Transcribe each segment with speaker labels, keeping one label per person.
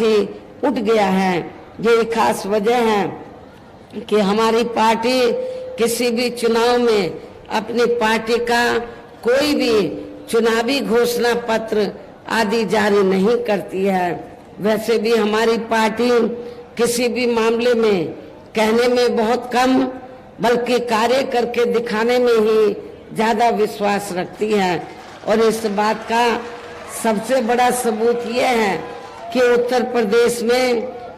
Speaker 1: ही उठ गया है। ये खास वजह है कि हमारी पार्टी किसी भी चुनाव में अपनी पार्टी का कोई भी चुनावी घोषणा पत्र आदि जारी नहीं करती है। वैसे भी हमारी पार्टी किसी भी मामले में कहने में बहुत कम बल्कि कार्य करके दिखाने में ही ज्यादा विश्वास रखती है। और इस बात का सबसे बड़ा सबूत यह है कि उत्तर प्रदेश में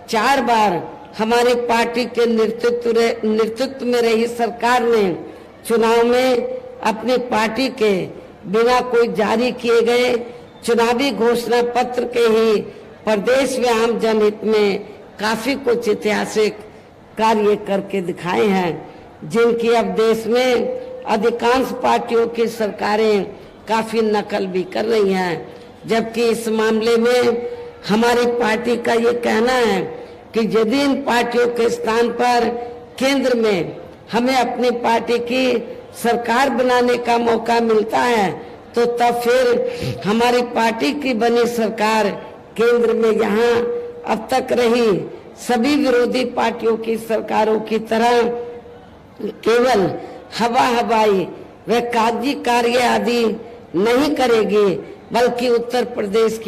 Speaker 1: 4 बार हमारी पार्टी के नेतृत्व में रही सरकार ने चुनाव में अपनी पार्टी के बिना कोई जारी किए गए चुनावी घोषणा पत्र के ही प्रदेश में आम जनहित में काफी कुछ ऐतिहासिक कार्य करके दिखाए हैं, जिनकी अब देश में अधिकांश पार्टियों की सरकारें काफी नकल भी कर रही हैं। जबकि इस मामले में हमारी पार्टी का ये कहना है कि यदि इन पार्टियों के स्थान पर केंद्र में हमें अपनी पार्टी की सरकार बनाने का मौका मिलता है तो तब फिर हमारी पार्टी की बनी सरकार केंद्र में यहाँ अब तक रही सभी विरोधी पार्टियों की सरकारों की तरह केवल हवाई व कागजी कार्य आदि नहीं करेगी, बल्कि उत्तर प्रदेश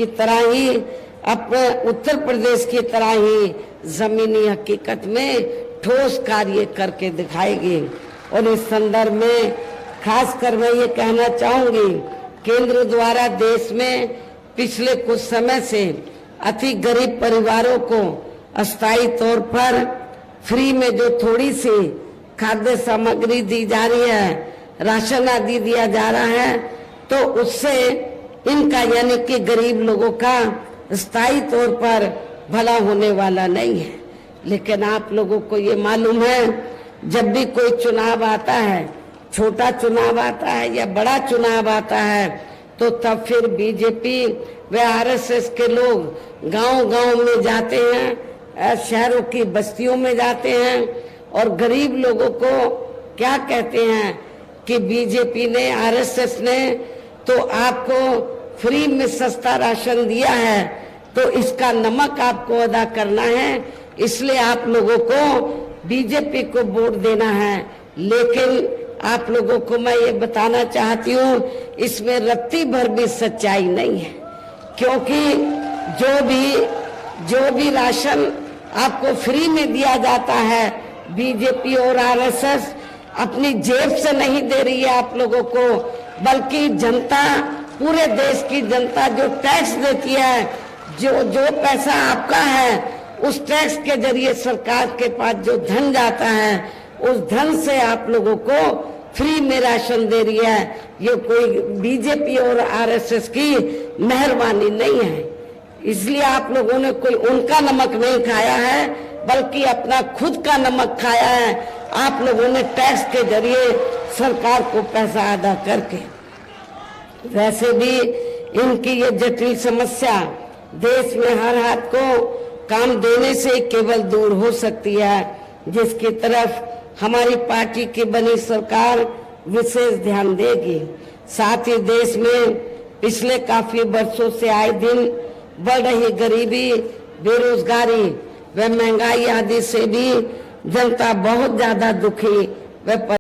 Speaker 1: की तरह ही जमीनी हकीकत में ठोस कार्य करके दिखाएगी। और इस संदर्भ में खासकर मैं ये कहना चाहूंगी, केंद्र द्वारा देश में पिछले कुछ समय से अति गरीब परिवारों को अस्थायी तौर पर फ्री में जो थोड़ी सी खाद्य सामग्री दी जा रही है, राशन आदि दिया जा रहा है, तो उससे इनका यानी कि गरीब लोगों का स्थायी तौर पर भला होने वाला नहीं है। लेकिन आप लोगों को ये मालूम है, जब भी कोई चुनाव आता है, छोटा चुनाव आता है या बड़ा चुनाव आता है, तो तब फिर बीजेपी व आरएसएस के लोग गांव-गांव में जाते हैं, शहरों की बस्तियों में जाते हैं और गरीब लोगों को क्या कहते हैं कि बीजेपी ने, आरएसएस ने तो आपको फ्री में सस्ता राशन दिया है, तो इसका नमक आपको अदा करना है, इसलिए आप लोगों को बीजेपी को वोट देना है। लेकिन आप लोगों को मैं ये बताना चाहती हूँ, इसमें रत्ती भर भी सच्चाई नहीं है, क्योंकि जो भी राशन आपको फ्री में दिया जाता है, बीजेपी और आरएसएस अपनी जेब से नहीं दे रही है आप लोगों को, बल्कि जनता, पूरे देश की जनता जो टैक्स देती है, जो पैसा आपका है, उस टैक्स के जरिए सरकार के पास जो धन जाता है, उस धन से आप लोगों को फ्री में राशन दे रही है। ये कोई बीजेपी और आरएसएस की मेहरबानी नहीं है। इसलिए आप लोगों ने कोई उनका नमक नहीं खाया है, बल्कि अपना खुद का नमक खाया है। आप लोगों ने टैक्स के जरिए सरकार को पैसा अदा करके। वैसे भी इनकी ये जटिल समस्या देश में हर हाथ को काम देने से केवल दूर हो सकती है, जिसकी तरफ हमारी पार्टी की बनी सरकार विशेष ध्यान देगी। साथ ही देश में पिछले काफी वर्षों से आए दिन बढ़ रही गरीबी, बेरोजगारी व महंगाई आदि से भी जनता बहुत ज्यादा दुखी व